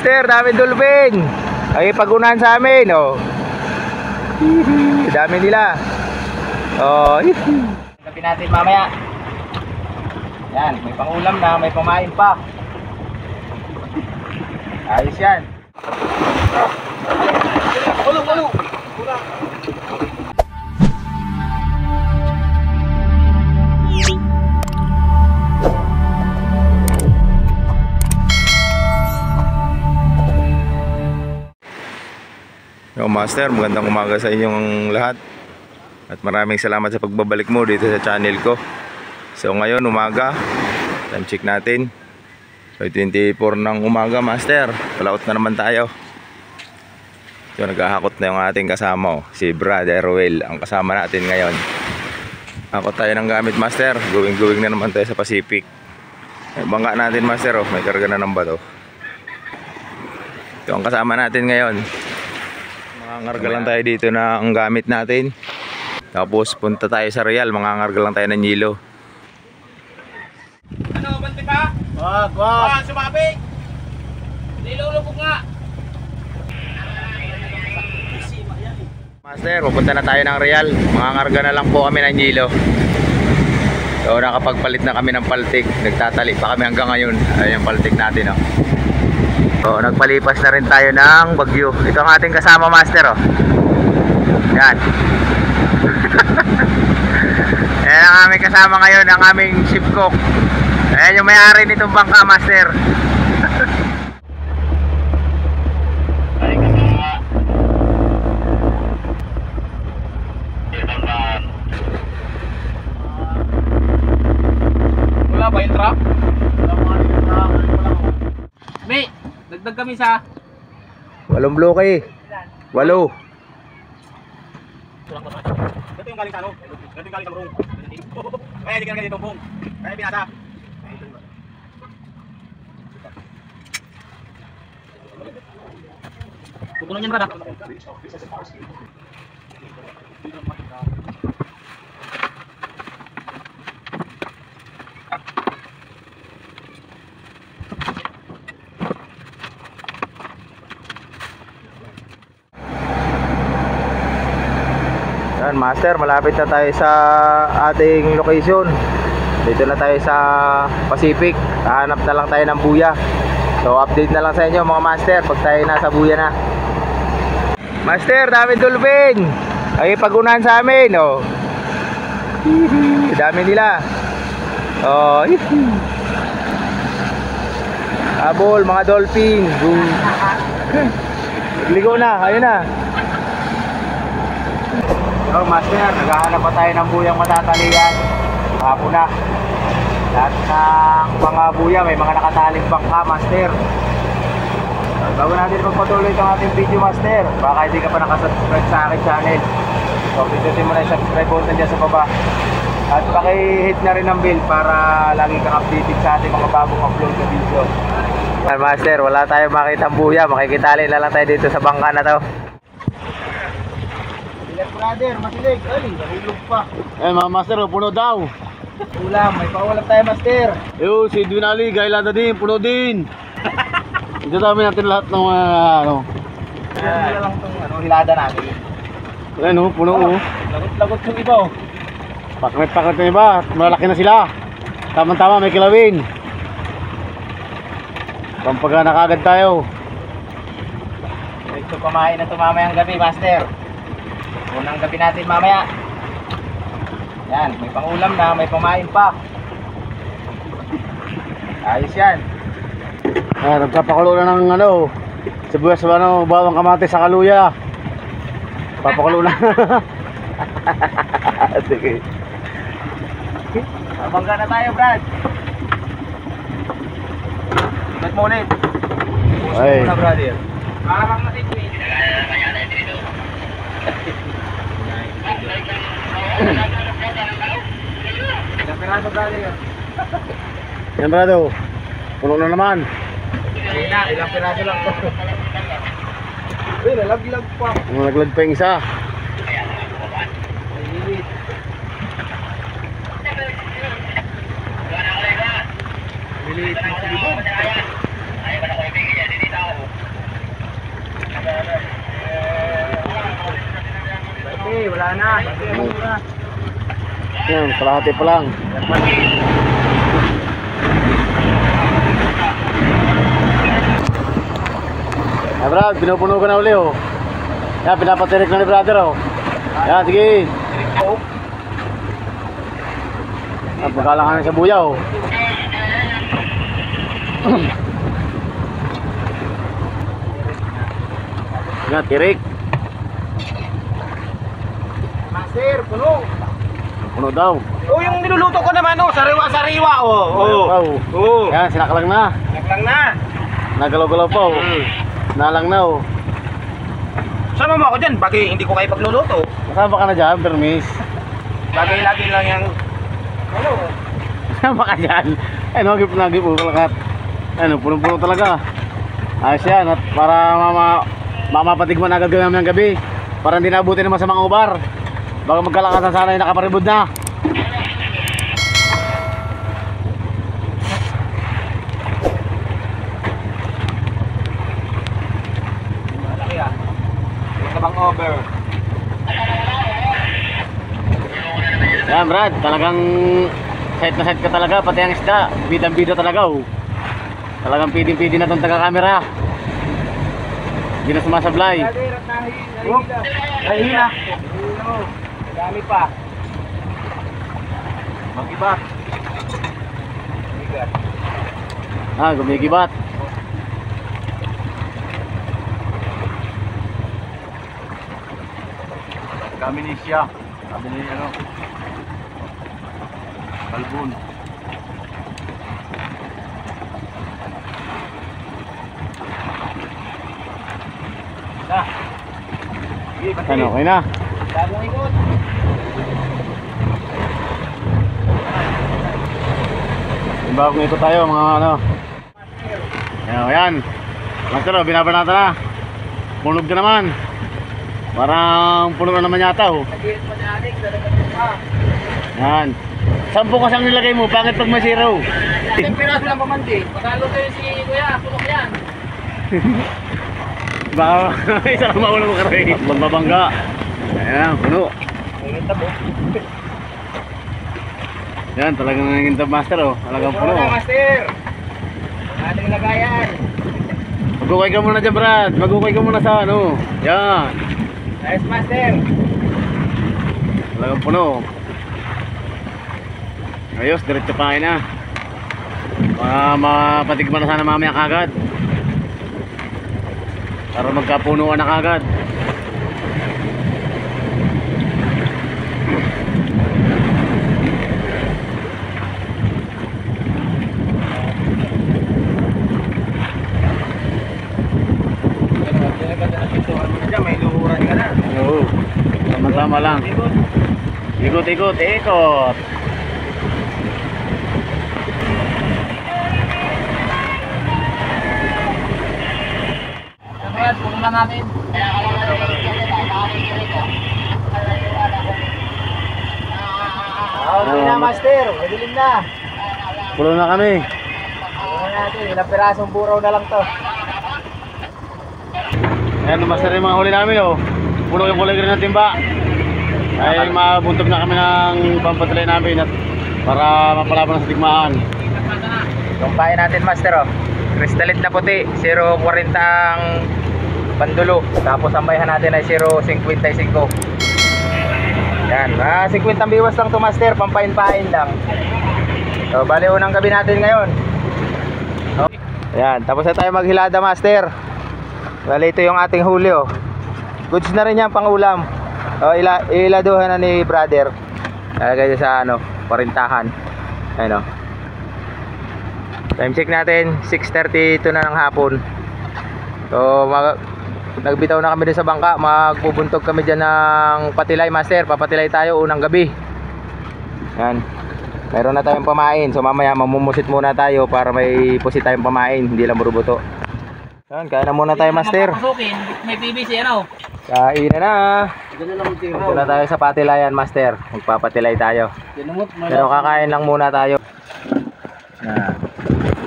Master, daming dolphin. Ay pagunahan sa amin, oh. Dami nila. Oh, gabi natin mamaya. Yan, may pangulam na, may pamain pa. Ayos yan. Ulo. Yo Master, magandang umaga sa inyong lahat. At maraming salamat sa pagbabalik mo dito sa channel ko. So ngayon umaga, time check natin. So 24 ng umaga Master, palaot na naman tayo. So naghahakot na yung ating kasama, si Brother Will ang kasama natin ngayon. Hakot tayo ng gamit Master, going na naman tayo sa Pacific. May bangka natin Master, oh, may karga na ng bato. Ito ang kasama natin ngayon. Mangangarga lang tayo dito na ang gamit natin. Tapos punta tayo sa Real, mangangarga lang tayo ng Nilo. Ano, banti pa? Wag. Sumabi! Nilulubog nga! Master, pupunta na tayo ng Real. Mangangarga na lang po kami ng Nilo. So nakapagpalit na kami ng paltik. Nagtatali pa kami hanggang ngayon. Ayun yung paltik natin, oh. So nagpalipas na rin tayo ng Bagyo. Ito ang ating kasama Master, oh. Yan. Ayan ang aming kasama ngayon, ang aming ship cook. Ayan yung may-ari nitong bangka Master. Ay kasama. Wala ba yung truck? May, dagdag kami sa 8 bloke. 8. Ito yung galing sa ano? Ito yung galing sa Murong. Kaya hindi ka na ganito pong. Kaya pinasa. Pupunan niyan brada. Yan Master, malapit na tayo sa ating location. Dito na tayo sa Pacific. Hahanap na lang tayo ng buya. So update na lang sa inyo mga Master pag tayo nasa buya na. Master, daming dolphin. Ay pagunahan sa amin, oh. Dami nila. Oh, abol mga dolphin. Ligo na, ayun na. So Master, naghahanap pa tayo ng buyang matatalian. Hapon na. Lahat ng mga buya may mga nakataling bangka Master. So, bago natin magpatuloy itong ating video Master, baka hindi ka pa nakasubscribe sa aking channel, so pindutin mo na yung subscribe button dyan sa baba. At paki-hit na rin ang bell para lagi kang updated sa ating mga bagong upload na video. Master, wala tayong makita ang buya. Makikitali na lang tayo dito sa bangka na to. Brother, masilig. Ay, nahulog pa. Eh mga Master, puno daw. Ulam, may paulam tayo Master. Yo, si Dunali, gailada din, puno din. Ito dami natin lahat ng mga ano. Yan lang itong hilada namin. Ano, puno oh. Lagot-lagot yung iba, oh. Pakit yung iba, malaki na sila. Tama-tama, may kilawin. Pampagana kagad tayo. Ito pamain na ito mamayang gabi Master. Unang gabi natin mamaya. Yan, may pangulam na, may pamain pa. Ayos yan. Nagpapakulo na ng ano, sibuyas sa ano, bawang kamatis sa kaluya. Papakulo na. Sige. Mabangga na tayo, Brad. Ibat mo ulit. Ay. Muna, brother. Para bang natin Ilang piraso, brother? Yan brado, puno na naman. Ayun na, ilang piraso lang to. Uy, nalaglag pa. Naglag pa yung isa. Ayun. Maliit na sa libon. wala na. Yan, kalahati pa lang. Yan Brad, pinupuno ka na uli oh. Yan, pinapatirik na ni brother oh. Yan, sige. Yan, pagkalangan na sa buya oh. Yan, tirik. Master, puno. Puno daw. Oh, yung niluluto ko naman, oh, sariwa-sariwa, oh. Wow. Oh. Yan, sinaklang na. Naglang na. Nagalaw-galaw pa oh. Nalang na oh. Sama mo ako dyan, bagay hindi ko kayo pagluluto. Kasama ka na dyan, Bermis. Bagay lagi lang yung... Ano? Kasama ka dyan. Ay, nagip po kalakat. Ano, punong-puno talaga. Ayos yan, at para mamapatigman agad kami ng gabi. Para hindi nabuti naman sa mga ubar. Baka magkalakasan sana yung nakaparibod na. Malaki ah. Ito bang over? Yan Brad, talagang set na set ka talaga, pati ang isda. Bidang-bida talaga oh. Talagang piding-pidi na itong taga-camera. Hindi na sumasablay. Nahihina. Dami pa. Mag-iba. Ah, gumigibat. Kami ni siya. Kami ni ano. Kalbun. Nah. Ano, okay na. Bagong ikot. Bagong ikot tayo mga ano. Ayan. Master, oh, binabanata na. Punog ka naman. Parang punog na naman yata oh. Yan. 10 kasang nilagay mo, pangit pag may zero. Isang piraso lang pamandi. Pagkalo kayo si Kuya, punog yan. Baka isa lang mauna mo karoy. Magbabangga. Ayan, puno. Nangintab oh. Yan, talagang nangintab master oh. Talagang puno. Puno na, master. Ating lagayan. Magukay ka muna dyan Brad. Magukay ka muna sa ano. Yan. Nice, master. Talagang puno. Ayos, diretso pa na. Para mapatigman na sana mamaya kagad. Para magkapunuan na kagad. May luhuran ka na. Oo. Tama-tama lang. Ikot, ikot, ikot. Ayan, puno na natin. Okay na, master. Madilim na. Pulo na kami. Puno natin. Ilang pirasong buraw na lang to. Ayan, master yung mga huli namin oh. Puno yung kulay green ng timba. Ay mabuntog na kami ng pampatuloy namin at para mapalaban sa digmaan. Tumpahin natin, master, oh. Kristalit na puti, 0.40 ang pandulo. Tapos ang bayhan natin ay 0.55. Yan, 50 ang biwas lang to, master, pampain-pain lang. So, bali unang gabi natin ngayon. Oh. Yan, tapos na tayo maghilada, master. Bali ito yung ating huli, oh. Goods na rin yan pang ulam. Oh, iladuhan na ni brother. Lalagay sa ano, parintahan. Ayun oh. Time check natin, 6:32 na ng hapon. So, nagbitaw na kami din sa bangka. Magbubuntog kami dyan ng patilay, master. Papatilay tayo unang gabi. Yan. Meron na tayong pamain. So, mamaya mamumusit muna tayo para may pusit tayong pamain. Hindi lang burubuto. Yan, kaya na muna tayo, master. May PVC ano? Kain na. Dito na tayo sa patilayan, master. Magpapatilay tayo. Pero kakain lang muna tayo. Na,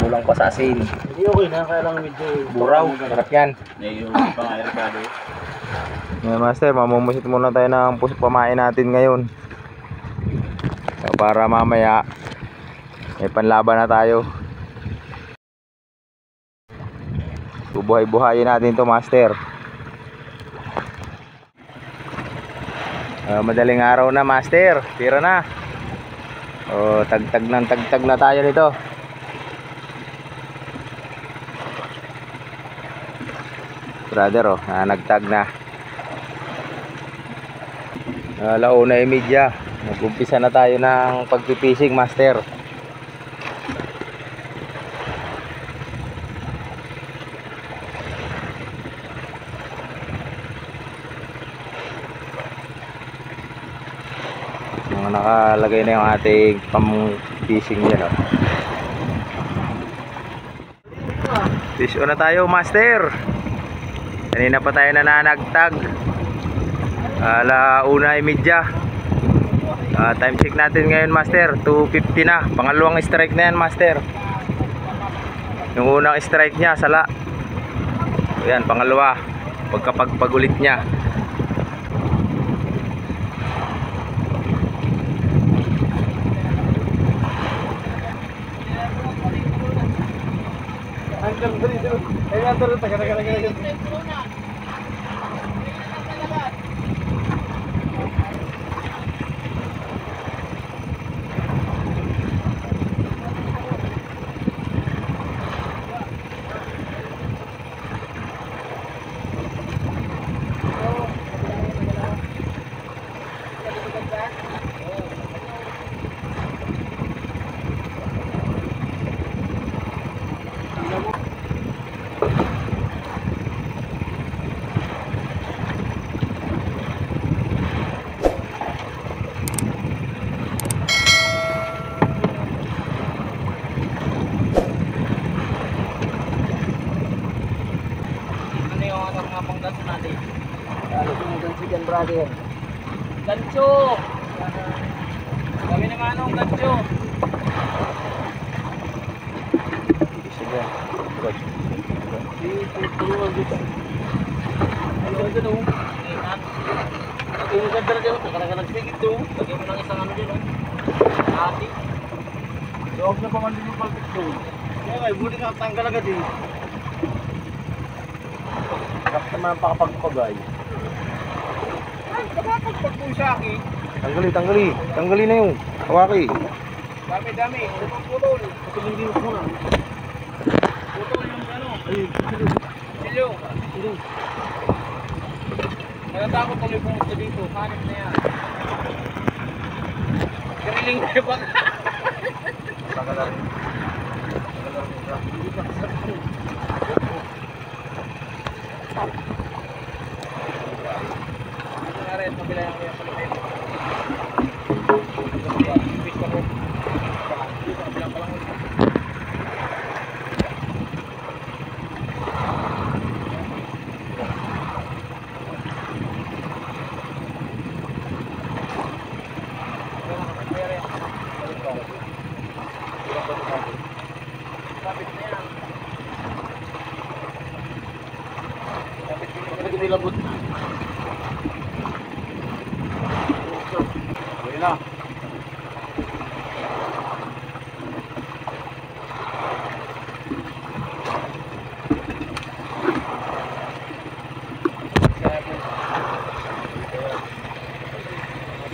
kulang pa sa asin. Hindi okay na, kaya lang medyo Buraw, sarap yan. Yung pang-aircado. Master, mamumusit muna tayo ng pamain natin ngayon. So, para mamaya may panlaban na tayo. Bubuhay-buhayin natin to, Master. Madaling araw na, Master. Tira na. Tagtag na tayo nito. Brother, nagtag na. 1:30. Nag-umpisa na tayo ng pagpipising, Master. Nakalagay na yung ating pang-fishing dyan, oh. Fish on na tayo, Master. Kanina pa tayo nananagtag. 1:30. Time check natin ngayon, Master, 2:50 na. Pangalawang strike na yan, Master. Yung unang strike nya, sala. Ayan, pangalawa. Pagkapag-ulit nya. Brother. Gancho. Kami naman ang gancho. Sige. Tulungan dito. Ano dito? Ang ganda na dito. Kadang-kadang sigit to. Lagyan mo ng isang ano dito. Ati. Loob na pa man din yung palpit to. Kaya nga, buti ka tanggal agad eh. Kapag naman pakapagpagay. Pagpagpusaki. Tanggali na yung hawaki. Dami. Putol. Putulin din mo muna. Putol yung ano. Silyo. Nagatakot tuloy pumunta dito. Hanip na yan. Gariling na ba? Mabila yung kaya palitin. Fish pa ko. Dito, bilang pa lang. Kapit na yan. Kapit nilabot na. Na.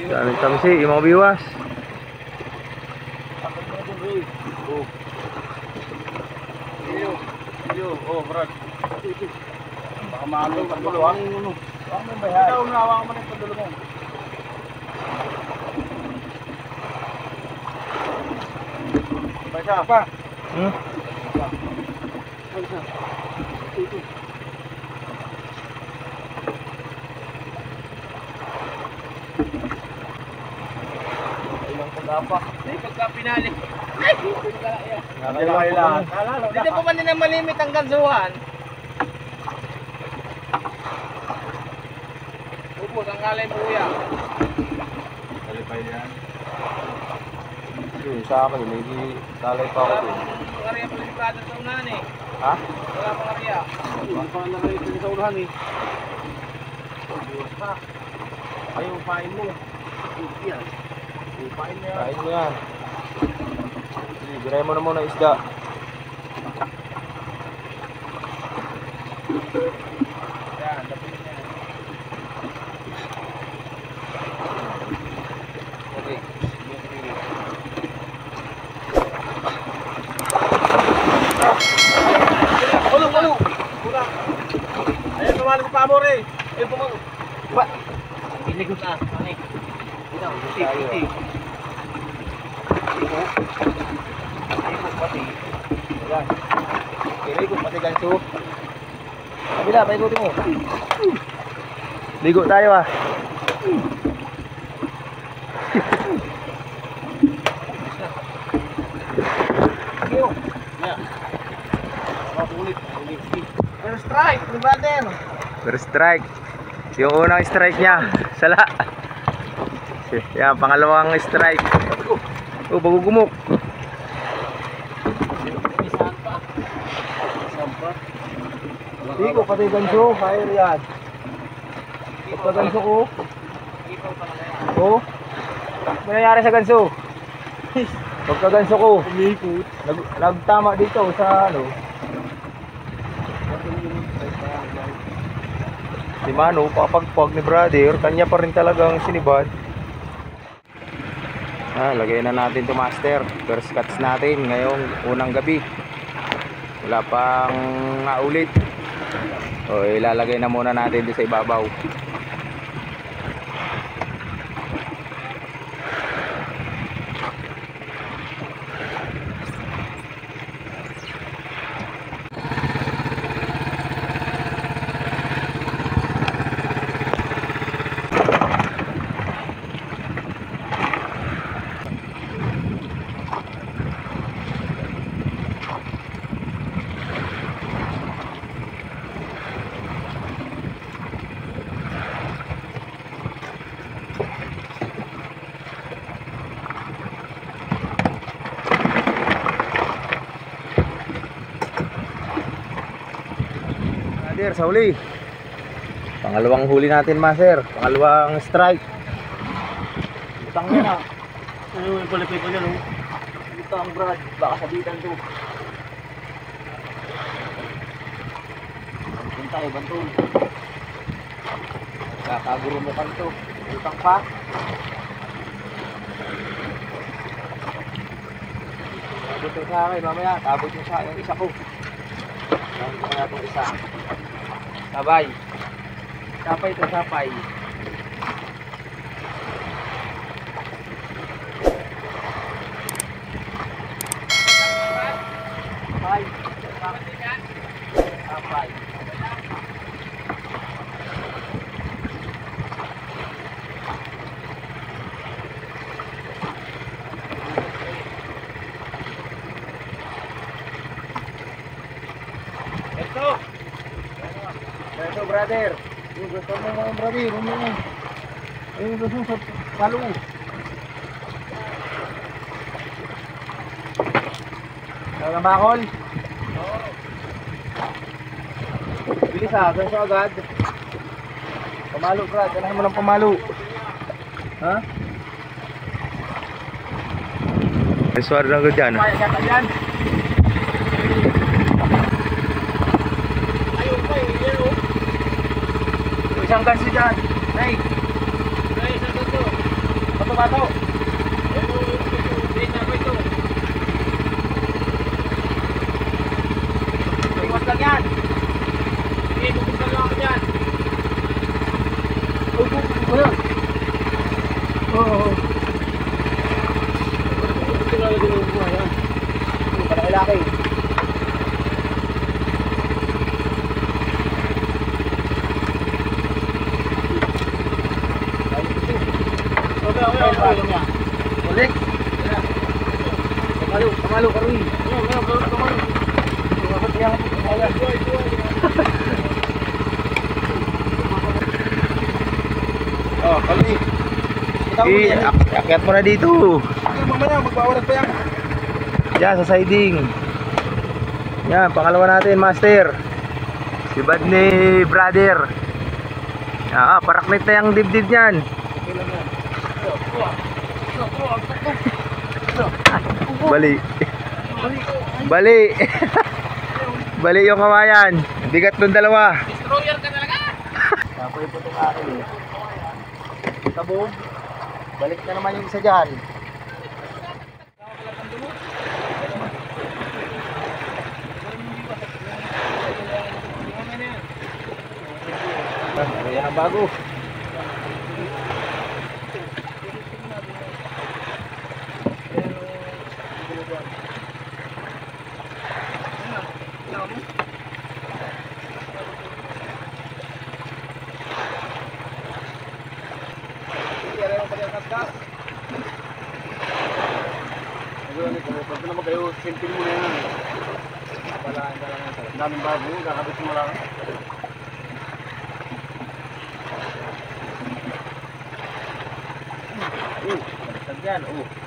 Daming tamsi, yung mga biwas. Oh, Brad. Baka maalo ka dulo, ha? Ikaw na, hawakan mo na yung pandulo mo. Baca apa? Ilang pagapa. Hindi, pagka pinali. Ay! Dito pa man din ang malimit ang gansuhan. Ubus ang alay mo kuya. Talipay yan. Yun, sa akin, may talay pa ako din. Wala pang area pala si brother sa unahan eh. Ha? Wala pang area. Hindi pa na kayo sa unahan eh. Buwas pa. Ay, upain mo. Yan. Upain mo yan. Kain mo yan. Sige, biray mo na muna isda. Yan, lapit niya. Okay. Kulong! Kulang! Ayan, tumali sa pamor eh. Ayun, pumang. Ba? Pinig mo taas. Panik. Ito, puti. Ikot pati. Ayan. Ikot pati ganso. Kabila, paikutin mo. Ligo tayo ah. Yan. Ulit. First strike, ni brother. First strike. Yung unang strike niya. Sala. Yan, pangalawang strike. Oh, bago gumok. May sampa. Sampa. Ligo pati ganso. Fire yan. Pagka ganso ko. Ipaw pa na yan. Oh. Ano nangyari sa ganso? Pagka ganso ko. Umikot. Nagtama dito sa ano. Si Mano, papagpag ni brother, kanya pa rin talagang sinibad. Lagay na natin to master. First cuts natin ngayong unang gabi. Wala pang naulit. O, ilalagay na muna natin doon sa ibabaw. Master, sa huli. Pangalawang huli natin, Master. Pangalawang strike. Butang yan ah. Ano yung palipay ko yan oh. Butang brad. Baka sabitan to. Punta tayo bantol. Kakagurumukan to. Butang pa. Tabot to sa akin mamaya. Tabot mo sa yung isa ko. Tabot mo na itong isa. Sabay. Sapay to sapay. Sapay. Sapay. Ito brother. Yung gusto mo mga brother, ano mo? Ayun gusto mo sa palo. Kaya bakol? Oo. Bilis ha, ganso agad. Pamalo brad, kailangan mo ng pamalo. Ha? Reswar lang ko dyan. Kaya ka dyan. Isang ganso dyan. Nay. Ay, isang ganso. Bato-bato. Isa ko ito. Iwas lang yan. Sige, pupunta lang ako dyan. Oo. Ito na lagi ng buhay yan. Palaki-laki. Okay. Ulit. Pamalo, karoy. Oh, karoy. Akyat mo na dito. Mamaya, magbawalan pa yan. Yan, sa siding. Yan, pangalawa natin, master. Si Bad ni brother. Paraknit na yung dibdib niyan. Bali. Bali. Bali yung kawayan. Bigat ng dalawa. Destroyer ka talaga! Tapoy po itong akin eh. Tabog. Balik na naman yung isa dyan. Ayan ang bago. Pag naman kayo, sinting mo na yan. Daming bago, kakabit mo lang. Baliktad yan.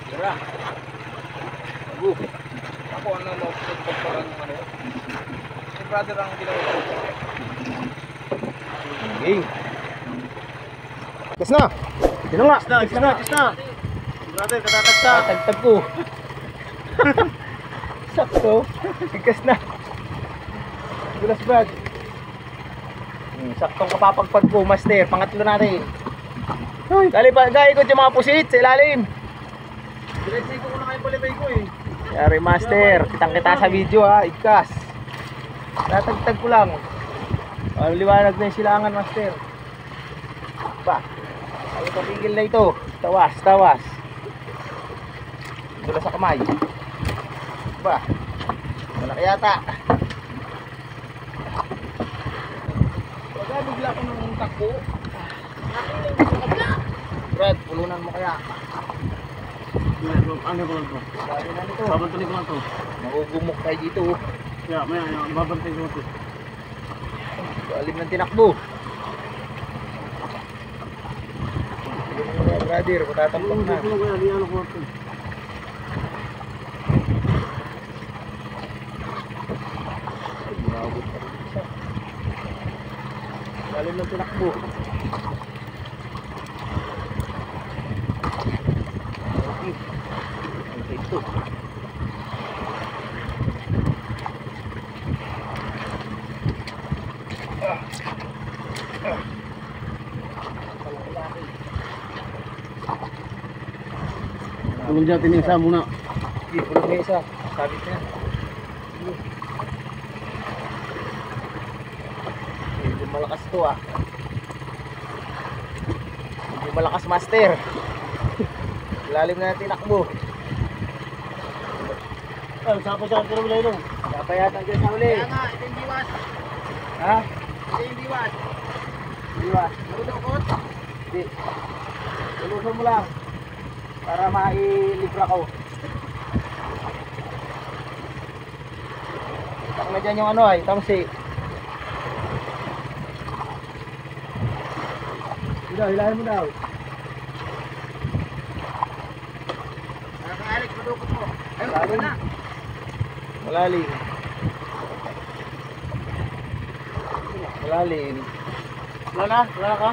Tira. Bago. Ako ano mo, pagpaparan ng ano. Si brother ang ginawa ko. Okay. Gas na. Sino nga? Tis na. Brother, katatagtag. Tagtag ko. Sakto. Gas na. Gulas brad. Saktong kapapagpag ko, master. Pangatlo natin. Dali pa, ikot yung mga pusit sa ilalim. Diretsi ko na kayo palibay ko eh. Yari master, kitang-kita sa video ha, ikas. Tatagtag ko lang. Liwanag na yung silangan master. Ba, ay papigil na ito. Tawas. Dula sa kamay. Ba, malaki yata. Pagka bigla ko ng takbo, Brad, pulunan mo kaya. Ano ko lang to? Sabi na nito. Babantunin ko lang to. Magugumok tayo dito. Kaya, maya, babantunin ko to. Alim ng tinakbo. Brother, matatampak na. Ano kaya, di ano ko to. Alim ng tinakbo. Ito. Tulong dyan, tinisa muna. Sige, pulang na isa. Sabit na. Medyo malakas to ah. Medyo malakas master. Lalim na natin tinakbo. Ay, sapa sa akin na ilong. Kaya yata dyan sa uli. kaya nga, ito yung diwas. Ha? Ito yung diwas. Diwas. Marunokot. Hindi. Tulusan mo lang. Para mailibra ko. Tak na dyan yung ano ay, tamsi. Hilahin mo daw. Alex, madukot mo. Ayun, Lalim. na. Malalim. Malalim. Wala ka?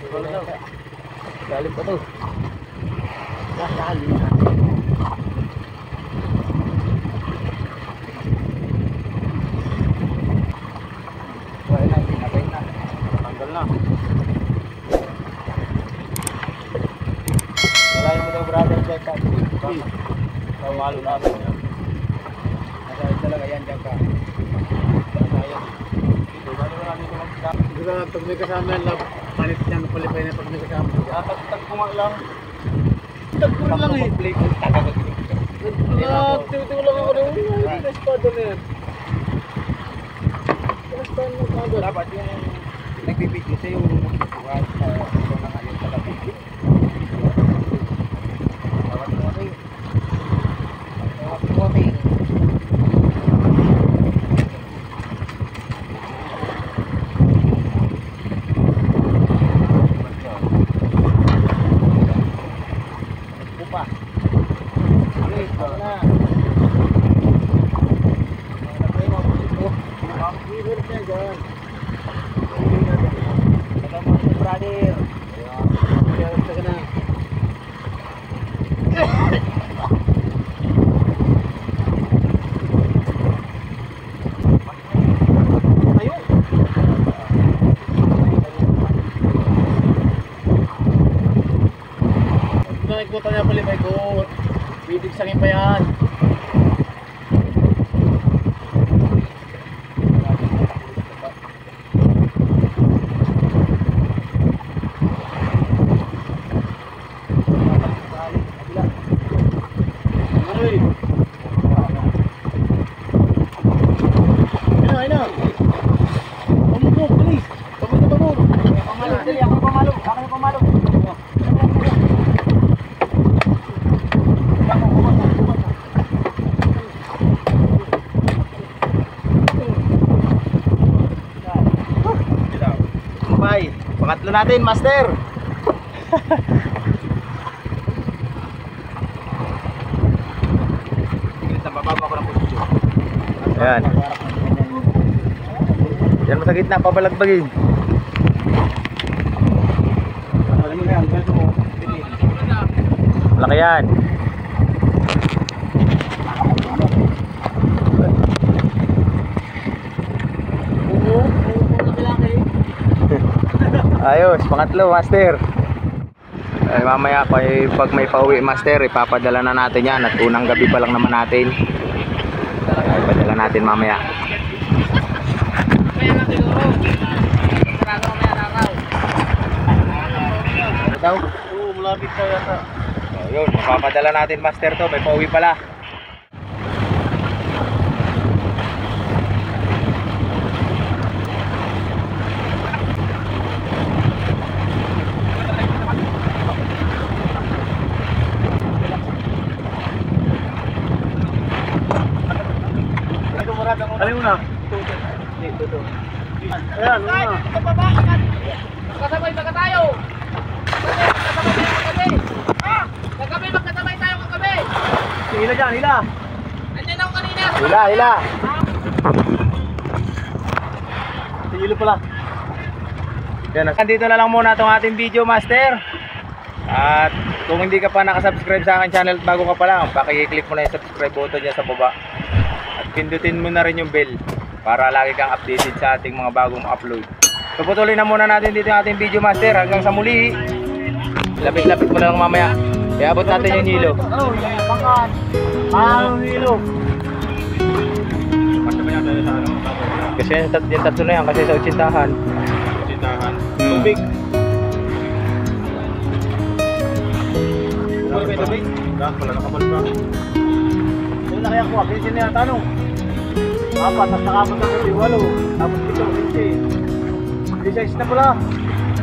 Wala na. Lalim pa to. Lalim. Wala na, pinatay na. Tanggal na. Malalim mo daw brother dyan ka. Malo natin yan. Nasayad talaga yan dyan ka. Nasayad. Siguro pag may kasama yan lang, palit yan, palipay na pag may kasama. Tag ko nga lang. Tagpo rin lang eh. Tiyo lang ako rin. Ay, na-espada na yan. Na-espada mo kagad. Dapat yung nagbibidyo sa'yo bukas sa ito na ngayon sa gabi. Dapat mo kasi. Dapat mo kasi. Upa. Okay, ito na. Ang nagay mo, ito. Ang river niya dyan. brother. Sige na. Ayun. Nakikita niya pala may goat. Bidig sangin pa yan. Pangatlo natin, master. Ayan. Yan mo sa gitna, pabalagbagin. Laki yan. Ayos, pangatlo, master. Ay, mamaya pag may pauwi, master, ipapadala na natin yan. At unang gabi pa lang naman natin. Ay, padala natin mamaya. Ito? Oo, malapit na yata. So, yun, mapapadala natin, master, to. May pauwi pala. Ano yung una? Ito. Ayan, una. Magkasabay baga tayo. Magkasabay magkasabay tayo kagabi. Hila dyan, hila. Nandiyan ako kanina. Hila. Hilo pala. Yan, nandito na lang muna itong ating video, master. At kung hindi ka pa nakasubscribe sa akin channel at bago ka pa lang, paki-click mo na yung subscribe button dyan sa baba. At pindutin mo na rin yung bell para lagi kang updated sa ating mga bagong upload. Tuputuloy na muna natin dito yung ating video, master. Hanggang sa muli. Lapit-lapit mo na lang mamaya. Iabot natin yung hilo. Oh, bangkat. Hilo. Kasi yung tatlo na yan kasi sa utsintahan. Tubig. May tubig? Wala nakabalik pa. Yung laki ako, pinsin na yan, tanong. Apat, at nakapot ng 8. Tapos ito, 15. 16 na pala.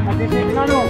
At 16 na ano?